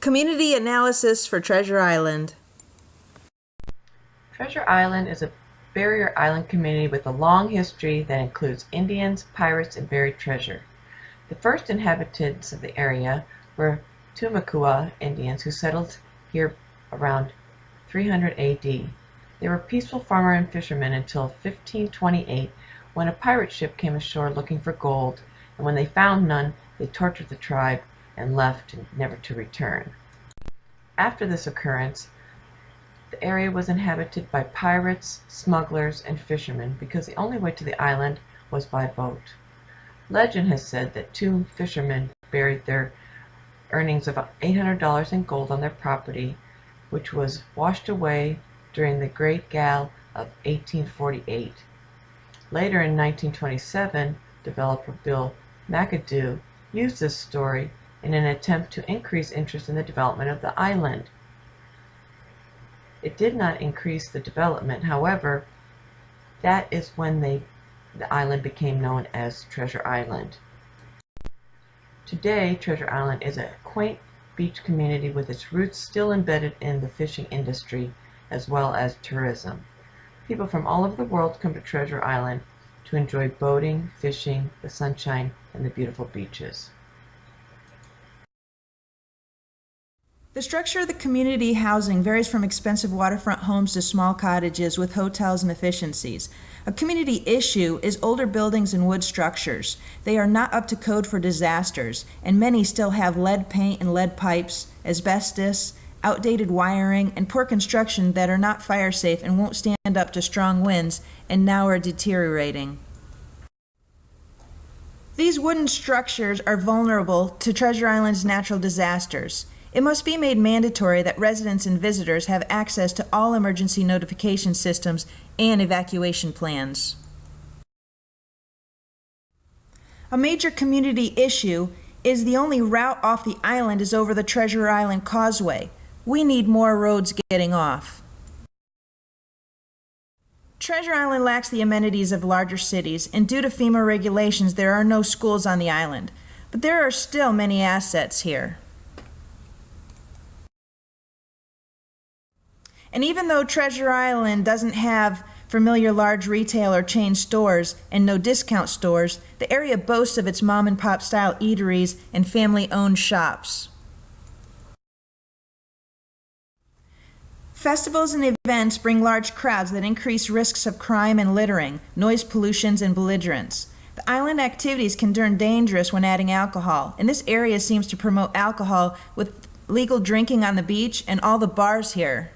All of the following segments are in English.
Community analysis for Treasure Island. Treasure Island is a barrier island community with a long history that includes Indians, pirates, and buried treasure. The first inhabitants of the area were Timucua Indians who settled here around 300 AD. They were peaceful farmers and fishermen until 1528, when a pirate ship came ashore looking for gold, and when they found none, they tortured the tribe and left, never to return. After this occurrence, the area was inhabited by pirates, smugglers, and fishermen because the only way to the island was by boat. Legend has said that two fishermen buried their earnings of $800 in gold on their property, which was washed away during the Great Gale of 1848. Later in 1927, developer Bill McAdoo used this story in an attempt to increase interest in the development of the island. It did not increase the development, however. That is when the island became known as Treasure Island. Today, Treasure Island is a quaint beach community with its roots still embedded in the fishing industry as well as tourism. People from all over the world come to Treasure Island to enjoy boating, fishing, the sunshine, and the beautiful beaches. The structure of the community housing varies from expensive waterfront homes to small cottages with hotels and efficiencies. A community issue is older buildings and wood structures. They are not up to code for disasters, and many still have lead paint and lead pipes, asbestos, outdated wiring, and poor construction that are not fire safe and won't stand up to strong winds and now are deteriorating. These wooden structures are vulnerable to Treasure Island's natural disasters. It must be made mandatory that residents and visitors have access to all emergency notification systems and evacuation plans. A major community issue is the only route off the island is over the Treasure Island Causeway. We need more roads getting off. Treasure Island lacks the amenities of larger cities, and due to FEMA regulations, there are no schools on the island. But there are still many assets here. And even though Treasure Island doesn't have familiar large retail or chain stores and no discount stores, the area boasts of its mom and pop style eateries and family owned shops. Festivals and events bring large crowds that increase risks of crime and littering, noise pollutions, and belligerence. The island activities can turn dangerous when adding alcohol, and this area seems to promote alcohol with legal drinking on the beach and all the bars here.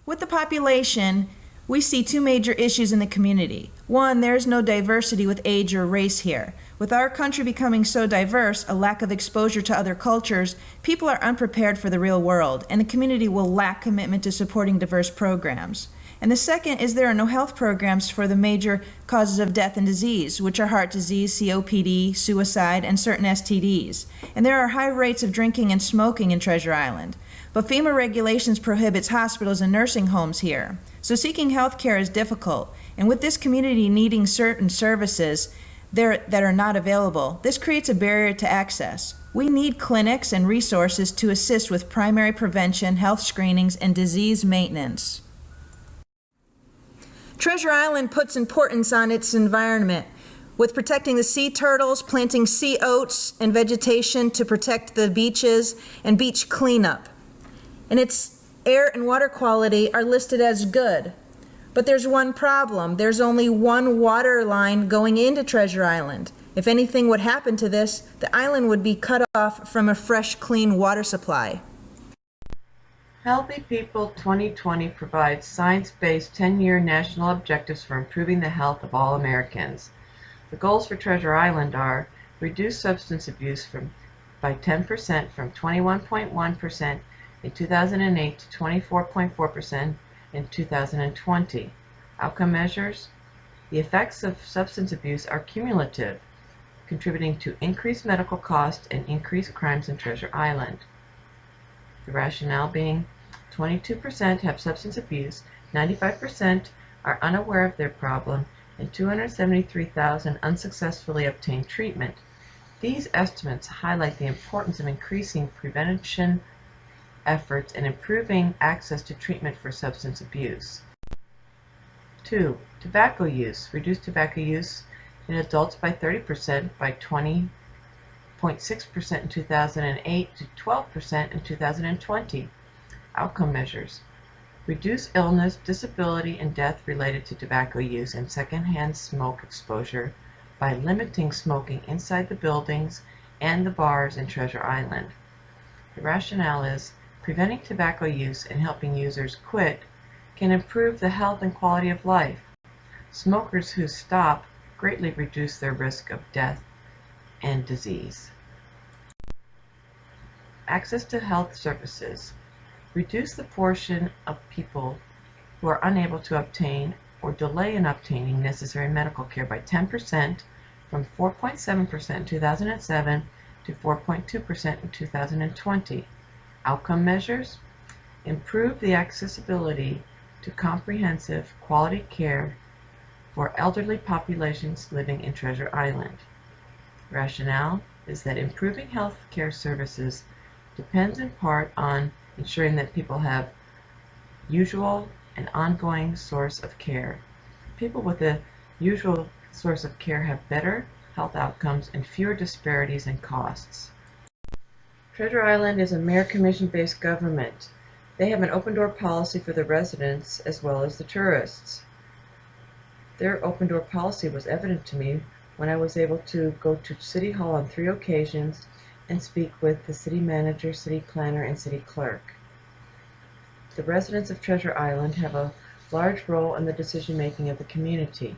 With the population, we see two major issues in the community. One, there is no diversity with age or race here. With our country becoming so diverse, a lack of exposure to other cultures, people are unprepared for the real world, and the community will lack commitment to supporting diverse programs. And the second is there are no health programs for the major causes of death and disease, which are heart disease, COPD, suicide, and certain STDs. And there are high rates of drinking and smoking in Treasure Island. But FEMA regulations prohibits hospitals and nursing homes here. So seeking health care is difficult. And with this community needing certain services that are not available, this creates a barrier to access. We need clinics and resources to assist with primary prevention, health screenings, and disease maintenance. Treasure Island puts importance on its environment, with protecting the sea turtles, planting sea oats and vegetation to protect the beaches, and beach cleanup. And its air and water quality are listed as good. But there's one problem. There's only one water line going into Treasure Island. If anything would happen to this, the island would be cut off from a fresh, clean water supply. Healthy People 2020 provides science-based 10-year national objectives for improving the health of all Americans. The goals for Treasure Island are reduce substance abuse by 10% from 21.1% in 2008 to 24.4% in 2020. Outcome measures: the effects of substance abuse are cumulative, contributing to increased medical costs and increased crimes in Treasure Island. The rationale being 22% have substance abuse, 95% are unaware of their problem, and 273,000 unsuccessfully obtained treatment. These estimates highlight the importance of increasing prevention efforts and improving access to treatment for substance abuse. 2. Tobacco use. Reduce tobacco use in adults by 30% by 20.6% in 2008 to 12% in 2020. Outcome measures. Reduce illness, disability, and death related to tobacco use and secondhand smoke exposure by limiting smoking inside the buildings and the bars in Treasure Island. The rationale is preventing tobacco use and helping users quit can improve the health and quality of life. Smokers who stop greatly reduce their risk of death and disease. Access to health services. Reduce the portion of people who are unable to obtain or delay in obtaining necessary medical care by 10% from 4.7% in 2007 to 4.2% in 2020. Outcome measures. Improve the accessibility to comprehensive quality care for elderly populations living in Treasure Island. Rationale is that improving health care services depends in part on ensuring that people have usual and ongoing source of care. People with a usual source of care have better health outcomes and fewer disparities in costs. Treasure Island is a mayor commission-based government. They have an open door policy for the residents as well as the tourists. Their open door policy was evident to me when I was able to go to City Hall on 3 occasions and speak with the city manager, city planner, and city clerk. The residents of Treasure Island have a large role in the decision-making of the community.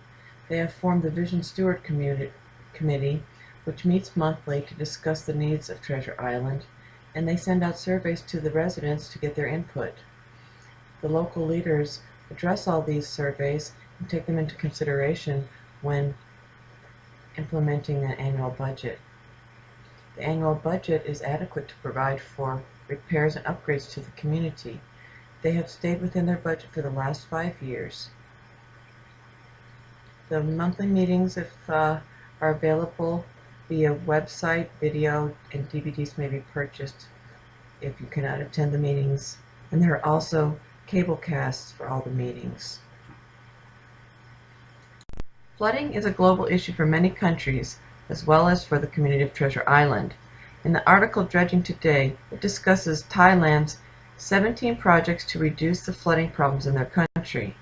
They have formed the Vision Steward Committee, which meets monthly to discuss the needs of Treasure Island, and they send out surveys to the residents to get their input. The local leaders address all these surveys and take them into consideration when implementing an annual budget. The annual budget is adequate to provide for repairs and upgrades to the community. They have stayed within their budget for the last 5 years. The monthly meetings, are available via website, video, and DVDs may be purchased if you cannot attend the meetings. And there are also cable casts for all the meetings. Flooding is a global issue for many countries, as well as for the community of Treasure Island. In the article Dredging Today, it discusses Thailand's 17 projects to reduce the flooding problems in their country.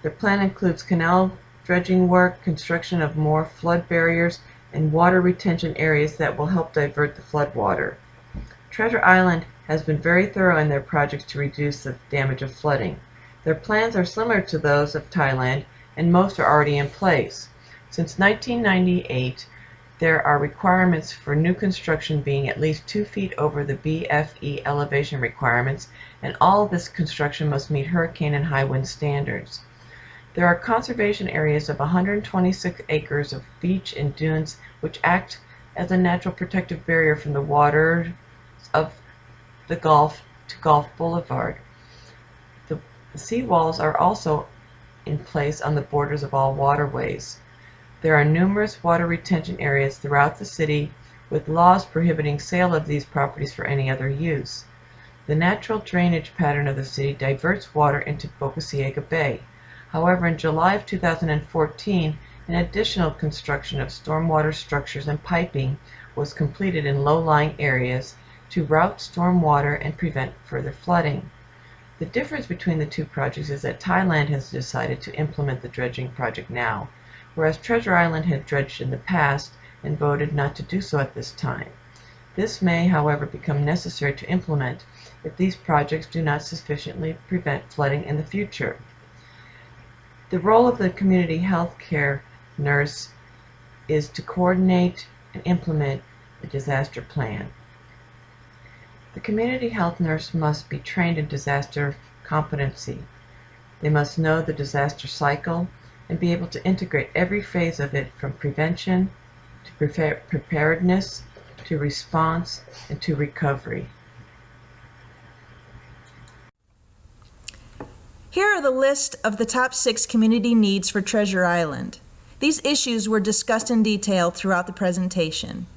Their plan includes canal dredging work, construction of more flood barriers, and water retention areas that will help divert the flood water. Treasure Island has been very thorough in their projects to reduce the damage of flooding. Their plans are similar to those of Thailand, and most are already in place. Since 1998, there are requirements for new construction being at least 2 feet over the BFE elevation requirements, and all of this construction must meet hurricane and high wind standards. There are conservation areas of 126 acres of beach and dunes which act as a natural protective barrier from the waters of the Gulf to Gulf Boulevard. The seawalls are also in place on the borders of all waterways. There are numerous water retention areas throughout the city with laws prohibiting sale of these properties for any other use. The natural drainage pattern of the city diverts water into Boca Ciega Bay. However, in July of 2014, an additional construction of stormwater structures and piping was completed in low-lying areas to route stormwater and prevent further flooding. The difference between the two projects is that Thailand has decided to implement the dredging project now, whereas Treasure Island had dredged in the past and voted not to do so at this time. This may, however, become necessary to implement if these projects do not sufficiently prevent flooding in the future. The role of the community health care nurse is to coordinate and implement a disaster plan. The community health nurse must be trained in disaster competency. They must know the disaster cycle and be able to integrate every phase of it, from prevention to preparedness to response and to recovery. Here are the list of the top 6 community needs for Treasure Island. These issues were discussed in detail throughout the presentation.